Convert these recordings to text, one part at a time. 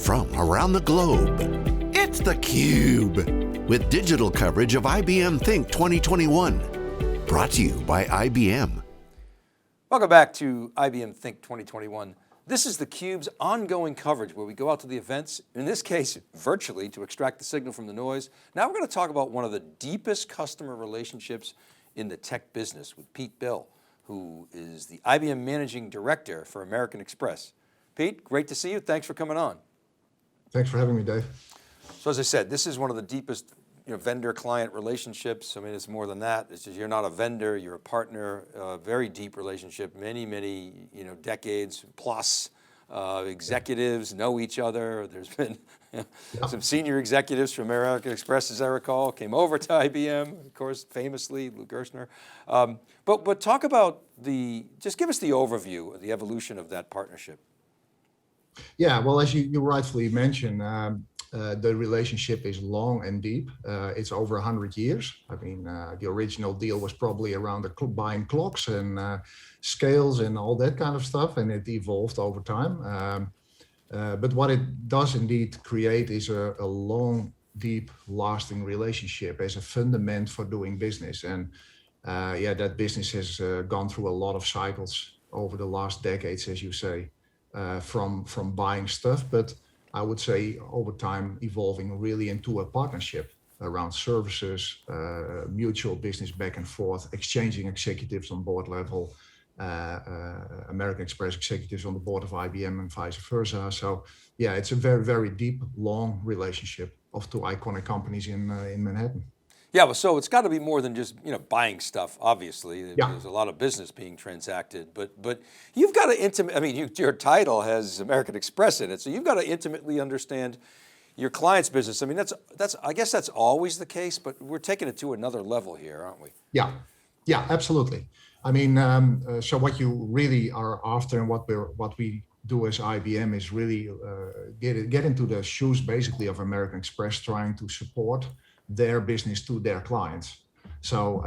from around the globe. It's theCUBE, with digital coverage of IBM Think 2021. Brought to you by IBM. Welcome back to IBM Think 2021. This is theCUBE's ongoing coverage where we go out to the events, in this case, virtually, to extract the signal from the noise. Now we're going to talk about one of the deepest customer relationships in the tech business with Piet Bil, who is the IBM Managing Director for American Express. Piet, great to see you. Thanks for coming on. Thanks for having me, Dave. So as I said, this is one of the deepest vendor-client relationships. I mean, it's more than that. It's just, you're not a vendor, you're a partner, very deep relationship, many decades plus. Executives know each other. There's been some senior executives from American Express, as I recall, came over to IBM, of course, famously, Lou Gerstner. But talk about just give us the overview of the evolution of that partnership. Yeah, well, as you rightfully mentioned, the relationship is long and deep. It's over 100 years. I mean, the original deal was probably around buying clocks and scales and all that kind of stuff, and it evolved over time. But what it does indeed create is a long, deep, lasting relationship as a fundament for doing business. And yeah, that business has gone through a lot of cycles over the last decades, as you say, from buying stuff, but I would say over time evolving really into a partnership around services, mutual business back and forth, exchanging executives on board level, American Express executives on the board of IBM and vice versa. So yeah, it's a very, very deep, long relationship of two iconic companies in Manhattan. Yeah, well, so it's got to be more than just buying stuff. Obviously, Yeah. There's a lot of business being transacted, but you've got to intimate. I mean, your title has American Express in it, so you've got to intimately understand your client's business. I mean, I guess that's always the case, but we're taking it to another level here, aren't we? Yeah, absolutely. I mean, so what you really are after, and what we do as IBM is really get into the shoes basically of American Express, trying to support their business to their clients. So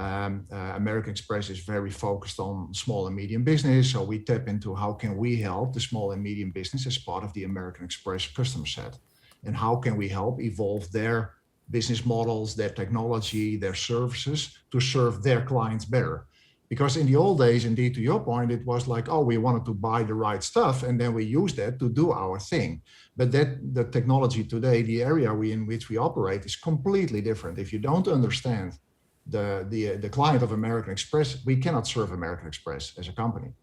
American Express is very focused on small and medium business. So we tap into how can we help the small and medium business as part of the American Express customer set, and how can we help evolve their business models, their technology, their services to serve their clients better. Because in the old days, indeed, to your point, it was like, oh, we wanted to buy the right stuff and then we use that to do our thing. But the technology today, the area in which we operate is completely different. If you don't understand the client of American Express, we cannot serve American Express as a company.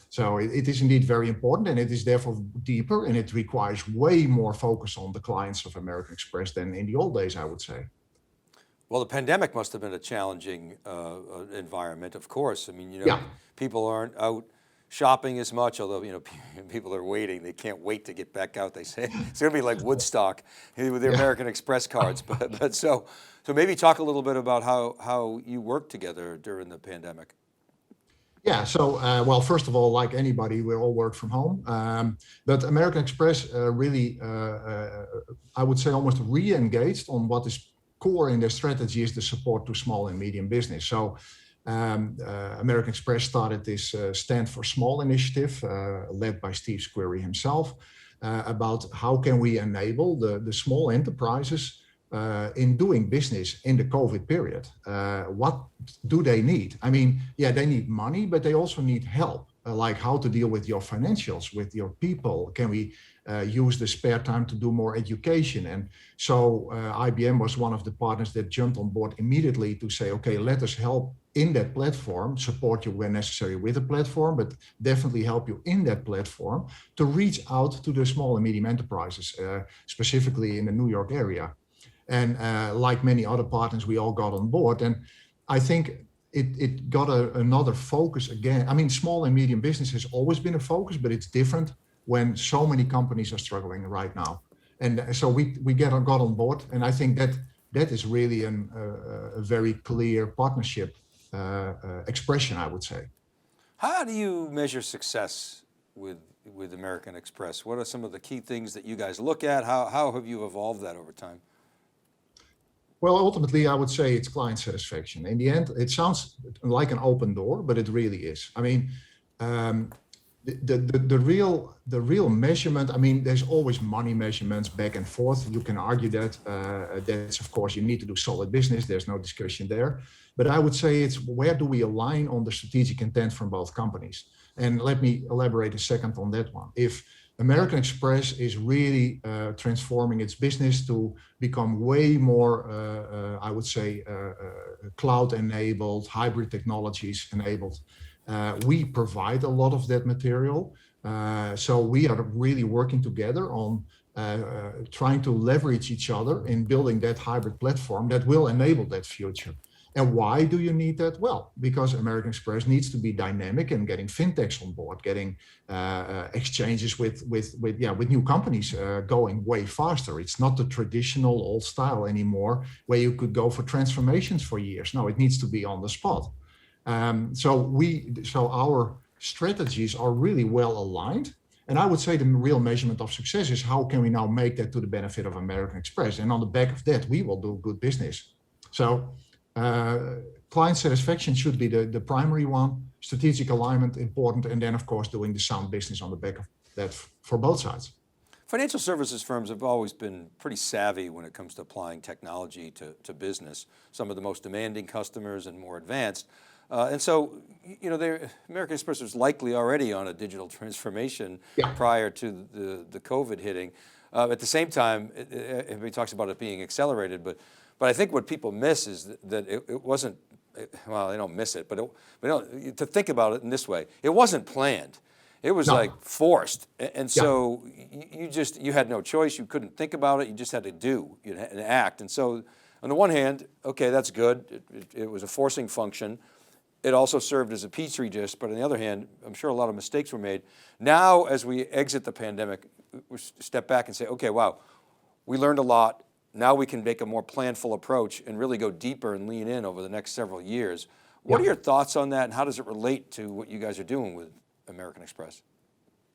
So it is indeed very important, and it is therefore deeper, and it requires way more focus on the clients of American Express than in the old days, I would say. Well, the pandemic must have been a challenging environment, of course. I mean, Yeah. people aren't out shopping as much, although, people are waiting. They can't wait to get back out. They say it's going to be like Woodstock with their American Express cards. But so maybe talk a little bit about how you worked together during the pandemic. Yeah, so, well, first of all, like anybody, we all work from home. But American Express really, I would say, almost re-engaged on what is core in their strategy is the support to small and medium business. So American Express started this Stand for Small initiative, led by Steve Squeri himself, about how can we enable the small enterprises in doing business in the COVID period. What do they need? I mean, yeah, they need money, but they also need help, like how to deal with your financials, with your people. Can we use the spare time to do more education? And so IBM was one of the partners that jumped on board immediately to say, okay, let us help in that platform, support you when necessary with the platform, but definitely help you in that platform to reach out to the small and medium enterprises, specifically in the New York area. And like many other partners, we all got on board. And I think it got another focus again. I mean, small and medium business has always been a focus, but it's different when so many companies are struggling right now. And so we got on board. And I think that is really a very clear partnership expression, I would say. How do you measure success with American Express? What are some of the key things that you guys look at? How have you evolved that over time? Well, ultimately, I would say it's client satisfaction. In the end, it sounds like an open door, but it really is. I mean, The real measurement, I mean, there's always money measurements back and forth. You can argue that. That's, of course, you need to do solid business. There's no discussion there. But I would say it's where do we align on the strategic intent from both companies? And let me elaborate a second on that one. If American Express is really transforming its business to become way more, I would say, cloud-enabled, hybrid technologies enabled. We provide a lot of that material. So we are really working together on trying to leverage each other in building that hybrid platform that will enable that future. And why do you need that? Well, because American Express needs to be dynamic and getting fintechs on board, getting exchanges with new companies going way faster. It's not the traditional old style anymore, where you could go for transformations for years. No, it needs to be on the spot. So our strategies are really well aligned. And I would say the real measurement of success is how can we now make that to the benefit of American Express? And on the back of that, we will do good business. So client satisfaction should be the primary one, strategic alignment important, and then of course doing the sound business on the back of that for both sides. Financial services firms have always been pretty savvy when it comes to applying technology to business. Some of the most demanding customers and more advanced. And so, you know, American Express was likely already on a digital transformation prior to the COVID hitting. At the same time, everybody talks about it being accelerated, but I think what people miss is that it wasn't, well, they don't miss it, but to think about it in this way, it wasn't planned. It was like forced. And so you had no choice. You couldn't think about it. You just had to do and act. And so on the one hand, okay, that's good. It was a forcing function. It also served as a petri dish, but on the other hand, I'm sure a lot of mistakes were made. Now, as we exit the pandemic, we step back and say, okay, wow, we learned a lot. Now we can make a more planful approach and really go deeper and lean in over the next several years. What are your thoughts on that, and how does it relate to what you guys are doing with American Express?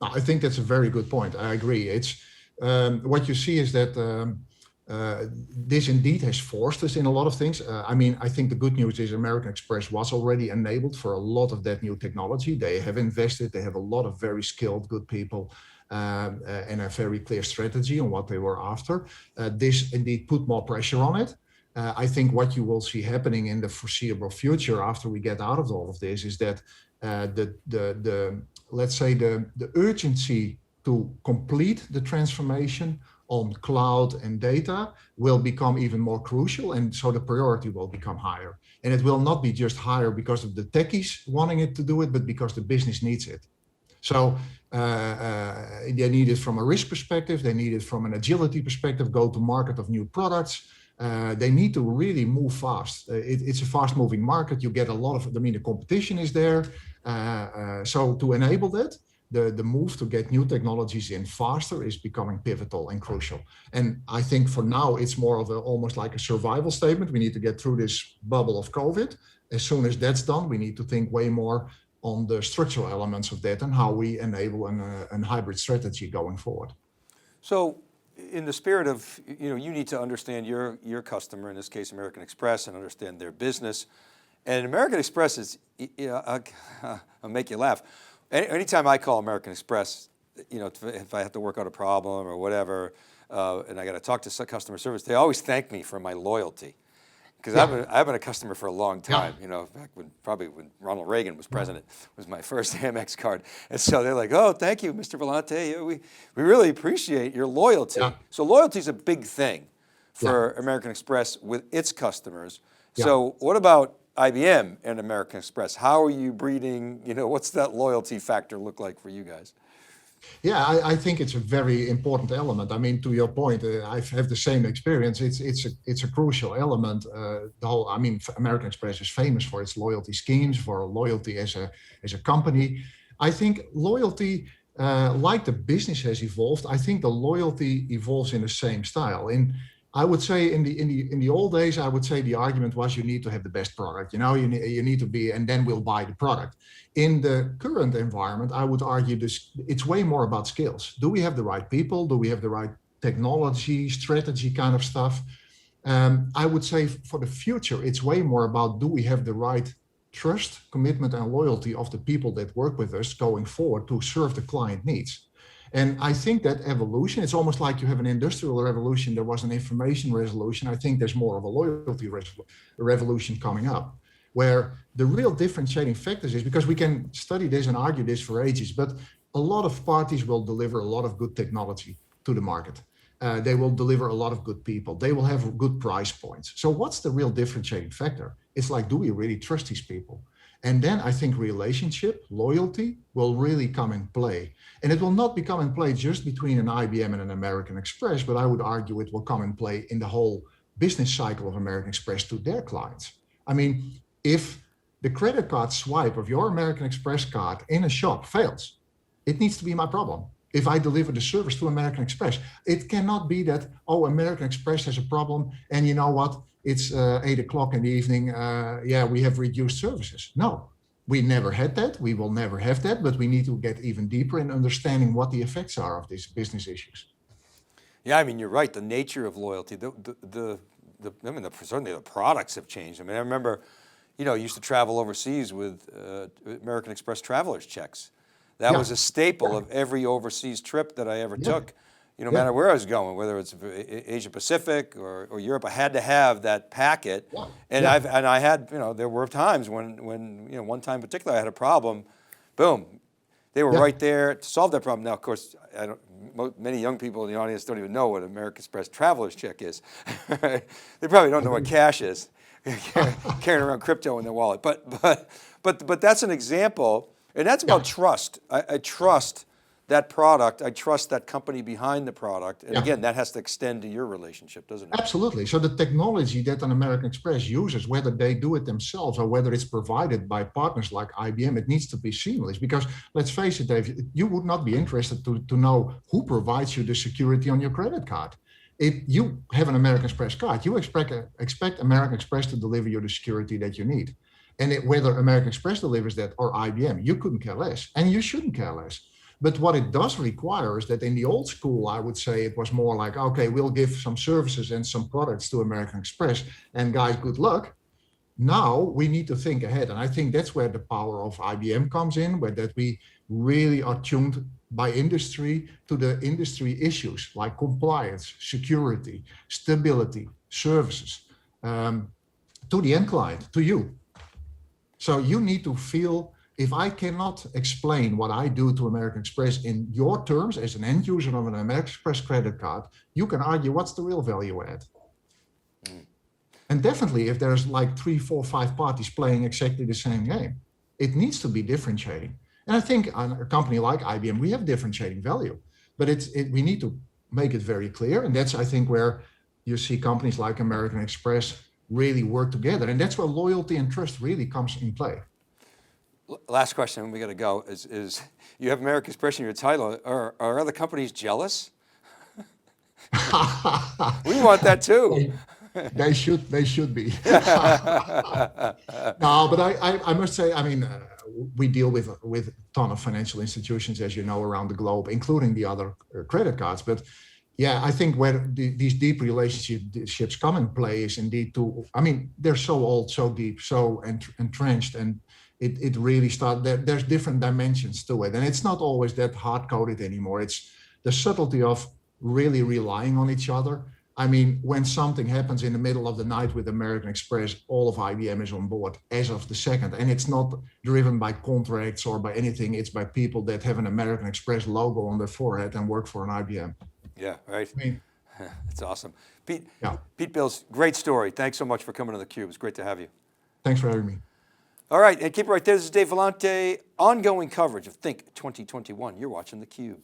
I think that's a very good point. I agree. It's what you see is that this indeed has forced us in a lot of things. I mean, I think the good news is American Express was already enabled for a lot of that new technology. They have invested, they have a lot of very skilled, good people, and a very clear strategy on what they were after. This indeed put more pressure on it. I think what you will see happening in the foreseeable future after we get out of all of this is that let's say the urgency to complete the transformation on cloud and data will become even more crucial, and so the priority will become higher. And it will not be just higher because of the techies wanting it to do it, but because the business needs it. So they need it from a risk perspective, they need it from an agility perspective, go to market of new products. They need to really move fast. It's a fast moving market. You get a lot of, I mean, the competition is there. So to enable that, the move to get new technologies in faster is becoming pivotal and crucial. And I think for now, it's more of almost like a survival statement. We need to get through this bubble of COVID. As soon as that's done, we need to think way more on the structural elements of that and how we enable a hybrid strategy going forward. So in the spirit of, you know, you need to understand your customer, in this case, American Express, and understand their business. And American Express is, you know, I'll make you laugh. Anytime I call American Express, you know, if I have to work out a problem or whatever, and I got to talk to customer service, they always thank me for my loyalty. Because I've been a customer for a long time, you know, back when Ronald Reagan was president, was my first Amex card. And so they're like, oh, thank you, Mr. Vellante. We really appreciate your loyalty. So loyalty is a big thing for American Express with its customers. So what about IBM and American Express? How are you breeding, you know, what's that loyalty factor look like for you guys? Yeah, I think it's a very important element. I mean, to your point, I have the same experience. It's a crucial element. I mean, American Express is famous for its loyalty schemes, for loyalty as a company. I think loyalty, like the business has evolved, I think the loyalty evolves in the same style. I would say in the old days, I would say the argument was you need to have the best product. You know, you need to be, and then we'll buy the product. In the current environment, I would argue this, it's way more about skills. Do we have the right people? Do we have the right technology, strategy kind of stuff? I would say for the future, it's way more about, do we have the right trust, commitment, and loyalty of the people that work with us going forward to serve the client needs. And I think that evolution, it's almost like you have an industrial revolution, there was an information revolution. I think there's more of a loyalty revolution coming up, where the real differentiating factors is, because we can study this and argue this for ages, but a lot of parties will deliver a lot of good technology to the market. They will deliver a lot of good people. They will have good price points. So what's the real differentiating factor? It's like, do we really trust these people? And then I think relationship, loyalty will really come in play. And it will not become in play just between an IBM and an American Express, but I would argue it will come in play in the whole business cycle of American Express to their clients. I mean, if the credit card swipe of your American Express card in a shop fails, it needs to be my problem. If I deliver the service to American Express, it cannot be that, oh, American Express has a problem and you know what, it's 8 o'clock in the evening, yeah, we have reduced services. No, we never had that, we will never have that, but we need to get even deeper in understanding what the effects are of these business issues. Yeah, I mean, you're right, the nature of loyalty, certainly the products have changed. I mean, I remember, I used to travel overseas with American Express traveler's checks. That was a staple of every overseas trip that I ever took. No matter where I was going, whether it's Asia Pacific or Europe, I had to have that packet. And I had, there were times when one time in particular I had a problem, boom, they were right there to solve that problem. Now, of course, many young people in the audience don't even know what American Express traveler's check is. They probably don't know what cash is, carrying around crypto in their wallet. But that's an example. And that's about trust. I trust that product. I trust that company behind the product. And again, that has to extend to your relationship, doesn't it? Absolutely. So the technology that an American Express uses, whether they do it themselves or whether it's provided by partners like IBM, it needs to be seamless. Because let's face it, Dave, you would not be interested to know who provides you the security on your credit card. If you have an American Express card, you expect American Express to deliver you the security that you need. And whether American Express delivers that or IBM, you couldn't care less, and you shouldn't care less. But what it does require is that in the old school, I would say it was more like, okay, we'll give some services and some products to American Express, and guys, good luck. Now we need to think ahead. And I think that's where the power of IBM comes in, where that we really are tuned by industry to the industry issues like compliance, security, stability, services, to the end client, to you. So you need to feel, if I cannot explain what I do to American Express in your terms as an end user of an American Express credit card, you can argue what's the real value add. And definitely if there's like 3, 4, 5 parties playing exactly the same game, it needs to be differentiating. And I think on a company like IBM, we have differentiating value, but we need to make it very clear. And that's, I think, where you see companies like American Express really work together. And that's where loyalty and trust really comes in play. Last question, we got to go, is you have American Express in your title. Are other companies jealous? We want that too. They should be. No, but I must say, I mean, we deal with a ton of financial institutions, as you know, around the globe, including the other credit cards. But yeah, I think where these deep relationships come in play is indeed they're so old, so deep, so entrenched, and it really starts, there's different dimensions to it. And it's not always that hard-coded anymore. It's the subtlety of really relying on each other. I mean, when something happens in the middle of the night with American Express, all of IBM is on board as of the second. And it's not driven by contracts or by anything. It's by people that have an American Express logo on their forehead and work for an IBM. Yeah, right. I mean, that's awesome. Piet Bil, great story. Thanks so much for coming to theCUBE. It's great to have you. Thanks for having me. All right, and keep it right there. This is Dave Vellante, ongoing coverage of Think 2021. You're watching theCUBE.